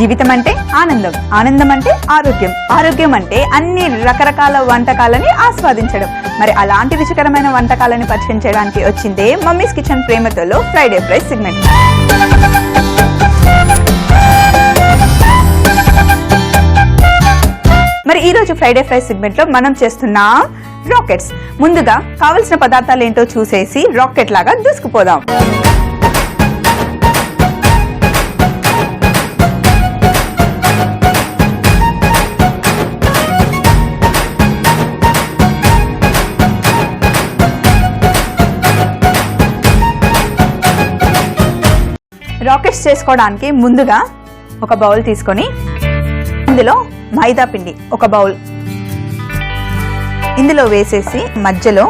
జీవితం అంటే ఆనందం, ఆనందం అంటే ఆరోగ్యం, ఆరోగ్యం అంటే అన్ని రకరకాల వంటకాలని ఆస్వాదించడం. మరి అలాంటి రుచికరమైన వంటకాలని పరిచయం చేయడానికి వచ్చిందే మమ్మీస్ కిచెన్ ప్రేమతోలో ఫ్రైడే ఫ్రైస్ సెగ్మెంట్. మరి ఈ రోజు ఫ్రైడే ఫ్రైస్ సెగ్మెంట్ లో మనం చేస్తున్న రాకెట్స్. ముందుగా కావలసిన పదార్థాలు ఏంటో చూసేసి రాకెట్ లాగా దూసుకుపోదాం. రాకెట్స్ చేసుకోవడానికి ముందుగా ఒక బౌల్ తీసుకొని ఇందులో మైదా పిండి ఒక బౌల్ ఇందులో వేసేసి మధ్యలో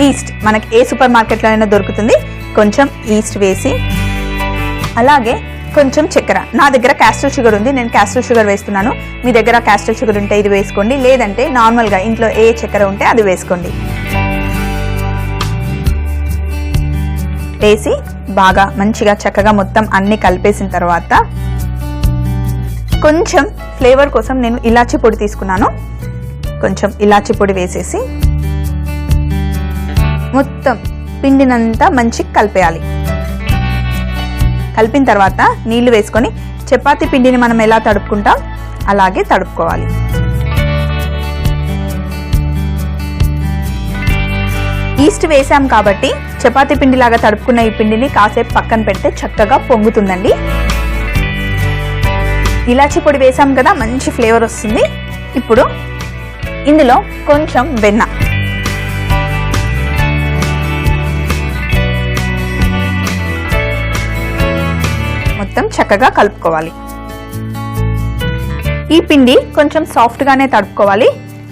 ఈస్ట్, మనకి ఏ సూపర్ మార్కెట్లో అయినా దొరుకుతుంది, కొంచెం ఈస్ట్ వేసి అలాగే కొంచెం చక్కెర. నా దగ్గర క్యాస్టర్ షుగర్ ఉంది, నేను క్యాస్టర్ షుగర్ వేస్తున్నాను. మీ దగ్గర క్యాస్టర్ షుగర్ ఉంటే ఇది వేసుకోండి, లేదంటే నార్మల్గా ఇంట్లో ఏ చక్కెర ఉంటే అది వేసుకోండి. వేసి బాగా మంచిగా చక్కగా మొత్తం అన్ని కలిపేసిన తర్వాత కొంచెం ఫ్లేవర్ కోసం నేను ఇలాచీ పొడి తీసుకున్నాను. కొంచెం ఇలాచీ పొడి వేసేసి మొత్తం పిండినంతా మంచిగా కలిపేయాలి. కలిపిన తర్వాత నీళ్లు వేసుకొని చపాతీ పిండిని మనం ఎలా తడుపుకుంటాం అలాగే తడుపుకోవాలి. ఈస్ట్ వేసాం కాబట్టి చపాతీ పిండి లాగా తడుపుకున్న ఈ పిండిని కాసేపు పక్కన పెడితే చక్కగా పొంగుతుందండి. ఇలాచీ పొడి వేసాం కదా, మంచి ఫ్లేవర్ వస్తుంది. ఇప్పుడు ఇందులో కొంచెం వెన్న, మొత్తం చక్కగా కలుపుకోవాలి. ఈ పిండి కొంచెం సాఫ్ట్గానే తడుపుకోవాలి,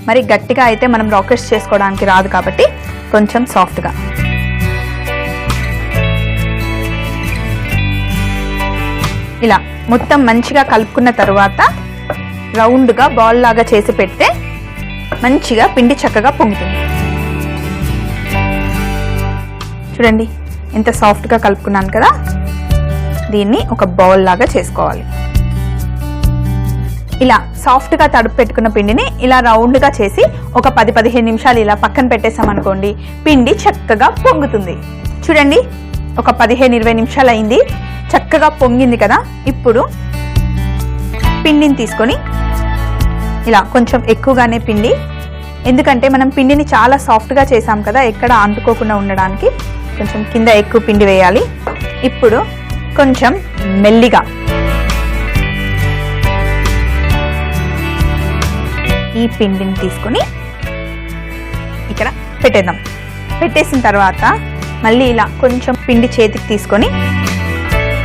మరి గట్టిగా అయితే మనం రాకెట్స్ చేసుకోవడానికి రాదు కాబట్టి కొంచెం సాఫ్ట్గా. ఇలా మొత్తం మంచిగా కలుపుకున్న తర్వాత రౌండ్గా బాల్ లాగా చేసి పెడితే మంచిగా పిండి చక్కగా పొంగుతుంది. చూడండి ఎంత సాఫ్ట్గా కలుపుకున్నాను కదా. దీన్ని ఒక బౌల్ లాగా చేసుకోవాలి. ఇలా సాఫ్ట్గా తడుపు పెట్టుకున్న పిండిని ఇలా రౌండ్గా చేసి ఒక 10-15 నిమిషాలు ఇలా పక్కన పెట్టేసామనుకోండి, పిండి చక్కగా పొంగుతుంది. చూడండి ఒక 15-20 నిమిషాలు అయింది, చక్కగా పొంగింది కదా. ఇప్పుడు పిండిని తీసుకొని ఇలా కొంచెం ఎక్కువగానే పిండి, ఎందుకంటే మనం పిండిని చాలా సాఫ్ట్గా చేసాం కదా, ఎక్కడ అంటుకోకుండా ఉండడానికి కొంచెం కింద ఎక్కువ పిండి వేయాలి. ఇప్పుడు కొంచెం మెల్లిగా ఈ పిండిని తీసుకొని ఇక్కడ పెట్టేద్దాం. పెట్టేసిన తర్వాత మళ్ళీ ఇలా కొంచెం పిండి చేతికి తీసుకొని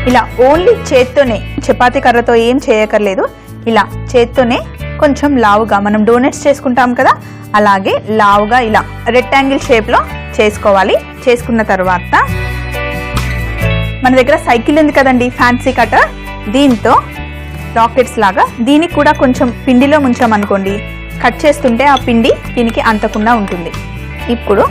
ఇలా ఓన్లీ చేత్తోనే, చపాతీ కర్రతో ఏం చేయక్కర్లేదు, ఇలా చేత్తోనే కొంచెం లావుగా మనం డోనట్స్ చేసుకుంటాం కదా అలాగే లావుగా ఇలా రెక్టాంగిల్ షేప్లో చేసుకోవాలి. చేసుకున్న తర్వాత మన దగ్గర సైకిల్ ఉంది కదండి, ఫ్యాన్సీ కటర్, దీంతో రాకెట్స్ లాగా దీనికి కూడా కొంచెం పిండిలో ముంచామనుకోండి, కట్ చేస్తుంటే ఆ పిండి దీనికి అంటకుండా ఉంటుంది. ఇప్పుడు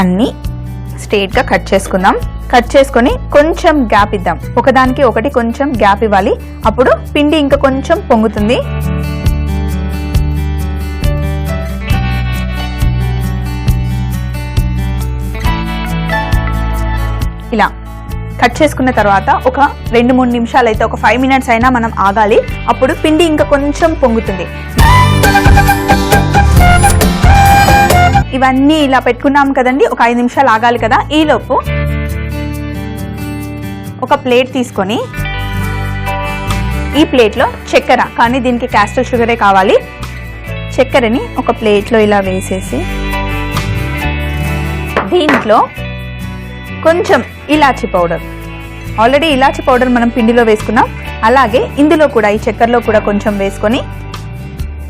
అన్నీ స్ట్రైట్గా కట్ చేసుకుందాం. కట్ చేసుకొని కొంచెం గ్యాప్ ఇద్దాం, ఒకదానికి ఒకటి కొంచెం గ్యాప్ ఇవ్వాలి, అప్పుడు పిండి ఇంకా కొంచెం పొంగుతుంది. ఇలా కట్ చేసుకున్న తర్వాత ఒక 2-3 నిమిషాలు అయితే, ఒక 5 మినిట్స్ అయినా మనం ఆగాలి, అప్పుడు పిండి ఇంకా కొంచెం పొంగుతుంది. ఇవన్నీ ఇలా పెట్టుకున్నాం కదండి, ఒక 5 నిమిషాలు ఆగాలి కదా. ఈలోపు ఒక ప్లేట్ తీసుకొని ఈ ప్లేట్లో చక్కెర, కానీ దీనికి క్యాస్టర్ షుగరే కావాలి, చక్కెరని ఒక ప్లేట్లో ఇలా వేసేసి దీంట్లో కొంచెం ఇలాచీ పౌడర్, ఆల్రెడీ ఇలాచీ పౌడర్ మనం పిండిలో వేసుకున్నాం, అలాగే ఇందులో కూడా ఈ చక్కెరలో కూడా కొంచెం వేసుకొని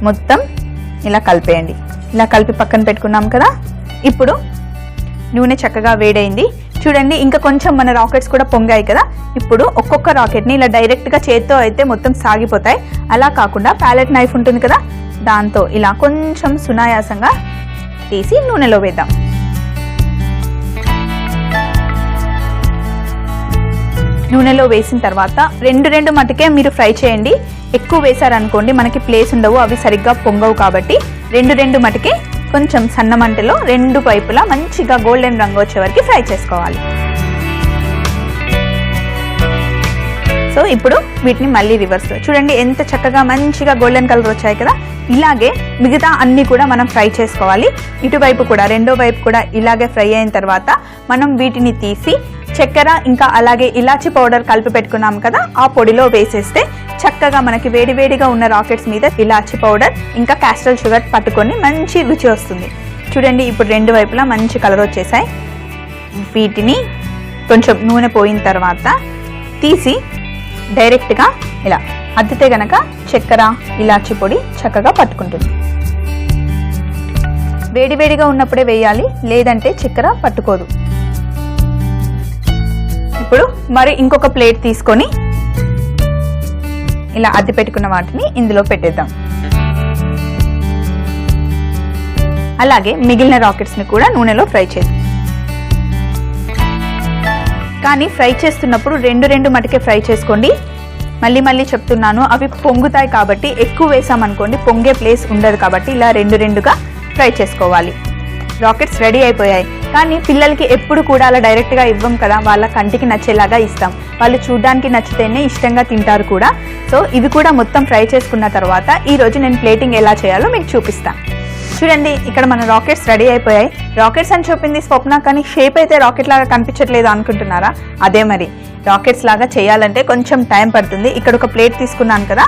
మొత్తం ఇలా కలిపేయండి. ఇలా కలిపి పక్కన పెట్టుకున్నాం కదా. ఇప్పుడు నూనె చక్కగా వేడైంది, చూడండి ఇంకా కొంచెం మన రాకెట్స్ కూడా పొంగాయి కదా. ఇప్పుడు ఒక్కొక్క రాకెట్ని ఇలా డైరెక్ట్గా చేత్తో అయితే మొత్తం సాగిపోతాయి, అలా కాకుండా ప్యాలెట్ నైఫ్ ఉంటుంది కదా, దాంతో ఇలా కొంచెం సునాయాసంగా తీసి నూనెలో వేద్దాం. నూనెలో వేసిన తర్వాత రెండు మటుకే మీరు ఫ్రై చేయండి. ఎక్కువ వేసారనుకోండి మనకి ప్లేస్ ఉండవు, అవి సరిగ్గా పొంగవు. కాబట్టి రెండు మటుకే కొంచెం సన్న మంటలో రెండు వైపులా మంచిగా గోల్డెన్ రంగు వచ్చే వరకు ఫ్రై చేసుకోవాలి. సో ఇప్పుడు వీటిని మళ్ళీ రివర్స్లో చూడండి, ఎంత చక్కగా మంచిగా గోల్డెన్ కలర్ వచ్చాయి కదా. ఇలాగే మిగతా అన్నీ కూడా మనం ఫ్రై చేసుకోవాలి. ఇటువైపు కూడా రెండో వైపు కూడా ఇలాగే ఫ్రై అయిన తర్వాత మనం వీటిని తీసి చక్కెర ఇంకా అలాగే ఇలాచి పౌడర్ కలిపి పెట్టుకున్నాం కదా, ఆ పొడిలో వేసేస్తే చక్కగా మనకి వేడివేడిగా ఉన్న రాకెట్స్ మీద ఇలాచి పౌడర్ ఇంకా క్యాస్టర్ షుగర్ పట్టుకొని మంచి రుచి వస్తుంది. చూడండి ఇప్పుడు రెండు వైపులా మంచి కలర్ వచ్చేసాయి. వీటిని కొంచెం నూనె పోయిన తర్వాత తీసి డైరెక్ట్గా ఇలా అద్దితే గనక చక్కెర ఇలాచి పొడి చక్కగా పట్టుకుంటుంది. వేడివేడిగా ఉన్నప్పుడే వేయాలి, లేదంటే చక్కెర పట్టుకోదు. ఇప్పుడు మరి ఇంకొక ప్లేట్ తీసుకొని ఇలా అద్ది పెట్టుకున్న వాటిని ఇందులో పెట్టేద్దాం. అలాగే మిగిలిన రాకెట్స్ని కూడా నూనెలో ఫ్రై చేద్దాం. కానీ ఫ్రై చేస్తున్నప్పుడు రెండు మటుకే ఫ్రై చేసుకోండి. మళ్ళీ చెప్తున్నాను, అవి పొంగుతాయి కాబట్టి ఎక్కువ వేసామనుకోండి పొంగే ప్లేస్ ఉండదు. కాబట్టి ఇలా రెండుగా ఫ్రై చేసుకోవాలి. రాకెట్స్ రెడీ అయిపోయాయి. కానీ పిల్లలకి ఎప్పుడు కూడా అలా డైరెక్ట్గా ఇవ్వం కదా, వాళ్ళ కంటికి నచ్చేలాగా ఇస్తాం. వాళ్ళు చూడడానికి నచ్చితేనే ఇష్టంగా తింటారు కూడా. సో ఇవి కూడా మొత్తం ఫ్రై చేసుకున్న తర్వాత ఈరోజు నేను ప్లేటింగ్ ఎలా చేయాలో మీకు చూపిస్తాను. చూడండి ఇక్కడ మన రాకెట్స్ రెడీ అయిపోయాయి. రాకెట్స్ అని చెప్పింది స్వప్న, కానీ షేప్ అయితే రాకెట్ లాగా కనిపించట్లేదు అనుకుంటున్నారా? అదే మరి, రాకెట్స్ లాగా చేయాలంటే కొంచెం టైం పడుతుంది. ఇక్కడ ఒక ప్లేట్ తీసుకున్నాను కదా,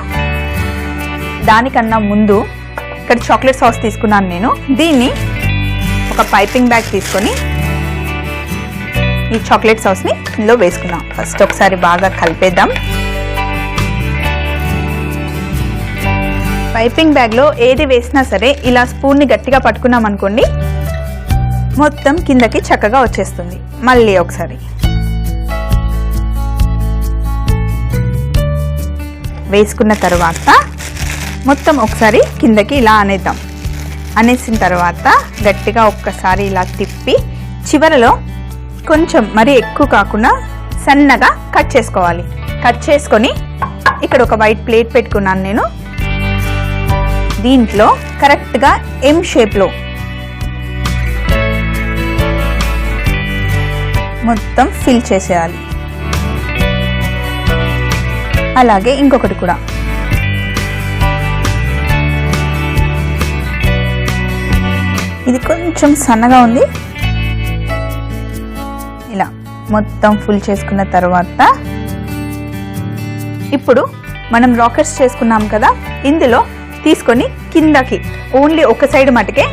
దానికన్నా ముందు ఇక్కడ చాక్లెట్ సాస్ తీసుకున్నాను నేను. దీన్ని ఒక పైపింగ్ బ్యాగ్ తీసుకొని ఈ చాక్లెట్ సాస్ని ఇందులో వేసుకున్నాం. ఫస్ట్ ఒకసారి బాగా కలిపేద్దాం. పైపింగ్ బ్యాగ్లో ఏది వేసినా సరే ఇలా స్పూన్ని గట్టిగా పట్టుకున్నాం అనుకోండి మొత్తం కిందకి చక్కగా వచ్చేస్తుంది. మళ్ళీ ఒకసారి వేసుకున్న తర్వాత మొత్తం ఒకసారి కిందకి ఇలా అనేద్దాం. అనేసిన తర్వాత గట్టిగా ఒక్కసారి ఇలా తిప్పి చివరలో కొంచెం మరీ ఎక్కువ కాకుండా సన్నగా కట్ చేసుకోవాలి. కట్ చేసుకొని ఇక్కడ ఒక వైట్ ప్లేట్ పెట్టుకున్నాను నేను. దీంట్లో కరెక్ట్గా ఎం షేప్లో మొత్తం ఫిల్ చేసేయాలి. అలాగే ఇంకొకటి కూడా. ఇది కొంచెం సన్నగా ఉంది. ఇలా మొత్తం ఫుల్ చేసుకున్న తర్వాత ఇప్పుడు మనం రాకెట్స్ చేసుకున్నాం కదా, ఇందులో తీసుకొని కిందకి ఓన్లీ ఒక సైడ్ మటుకే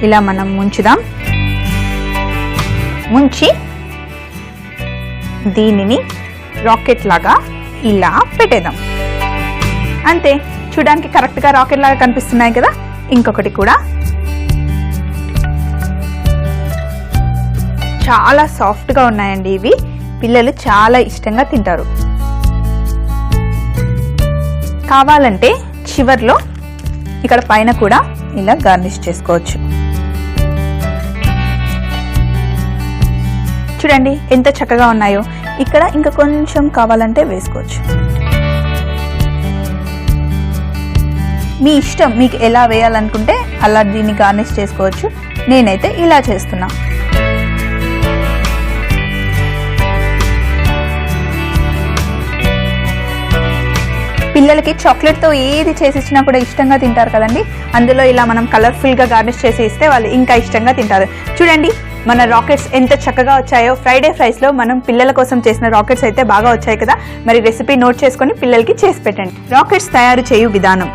ఇలా మనం ముంచుదాం. ముంచి దీనిని రాకెట్ లాగా ఇలా పెట్టేద్దాం. అంతే, చూడడానికి కరెక్ట్గా రాకెట్ లాగా కనిపిస్తున్నాయి కదా. ఇంకొకటి కూడా చాలా సాఫ్ట్గా ఉన్నాయండి. ఇవి పిల్లలు చాలా ఇష్టంగా తింటారు. కావాలంటే చివర్లో ఇక్కడ పైన కూడా ఇలా గార్నిష్ చేసుకోవచ్చు. చూడండి ఎంత చక్కగా ఉన్నాయో. ఇక్కడ ఇంకా కొంచెం కావాలంటే వేసుకోవచ్చు. మీ ఇష్టం, మీకు ఎలా వేయాలనుకుంటే అలా దీన్ని గార్నిష్ చేసుకోవచ్చు. నేనైతే ఇలా చేస్తున్నా. పిల్లలకి చాక్లెట్తో ఏది చేసి ఇచ్చినా కూడా ఇష్టంగా తింటారు కదండి. అందులో ఇలా మనం కలర్ఫుల్గా గార్నిష్ చేసి ఇస్తే వాళ్ళు ఇంకా ఇష్టంగా తింటారు. చూడండి మన రాకెట్స్ ఎంత చక్కగా వచ్చాయో. ఫ్రైడే ఫ్రైస్లో మనం పిల్లల కోసం చేసిన రాకెట్స్ అయితే బాగా వచ్చాయి కదా. మరి రెసిపీ నోట్ చేసుకొని పిల్లలకి చేసి పెట్టండి. రాకెట్స్ తయారు చేయు విధానం: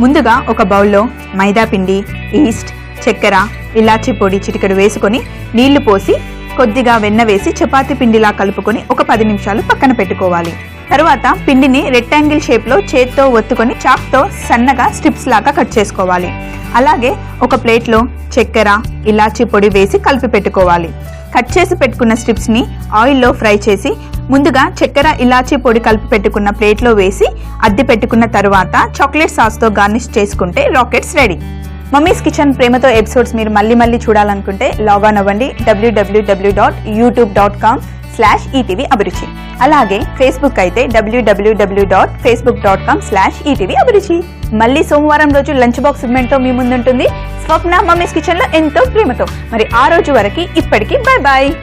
ముందుగా ఒక బౌల్లో మైదా పిండి, ఈస్ట్, చక్కెర, ఇలాచి పొడి చిటికెడు వేసుకొని నీళ్లు పోసి కొద్దిగా వెన్న వేసి చపాతీ పిండిలా కలుపుకొని ఒక 10 నిమిషాలు పక్కన పెట్టుకోవాలి. తరువాత పిండిని రెక్టాంగిల్ షేప్లో చేత్తో ఒత్తుకొని చాక్తో సన్నగా స్ట్రిప్స్ లాగా కట్ చేసుకోవాలి. అలాగే ఒక ప్లేట్లో చక్కెర, ఇలాచి పొడి వేసి కలిపి పెట్టుకోవాలి. కట్ చేసి పెట్టుకున్న స్ట్రిప్స్ని ఆయిల్లో ఫ్రై చేసి ముందుగా చక్కెర, ఇలాచి పొడి కలిపి పెట్టుకున్న ప్లేట్లో వేసి అద్ది పెట్టుకున్న తర్వాత చాక్లెట్ సాస్తో గార్నిష్ చేసుకుంటే రాకెట్స్ రెడీ. మమ్మీస్ కిచెన్ ప్రేమతో ఎపిసోడ్స్ మీరు మళ్ళీ చూడాలనుకుంటే లాగాన్ అవ్వండి www.youtube.com/ETV అభిరుచి. అలాగే ఫేస్బుక్ అయితే www.facebook.com/ETV అభిరుచి. మళ్ళీ సోమవారం రోజు లంచ్ బాక్స్ సెగ్మెంట్ తో మీ ముందుంటుంది స్వప్న మమ్మీస్ కిచెన్ లో ఎంతో ప్రేమతో. మరి ఆ రోజు వరకు ఇప్పటికీ బై బాయ్.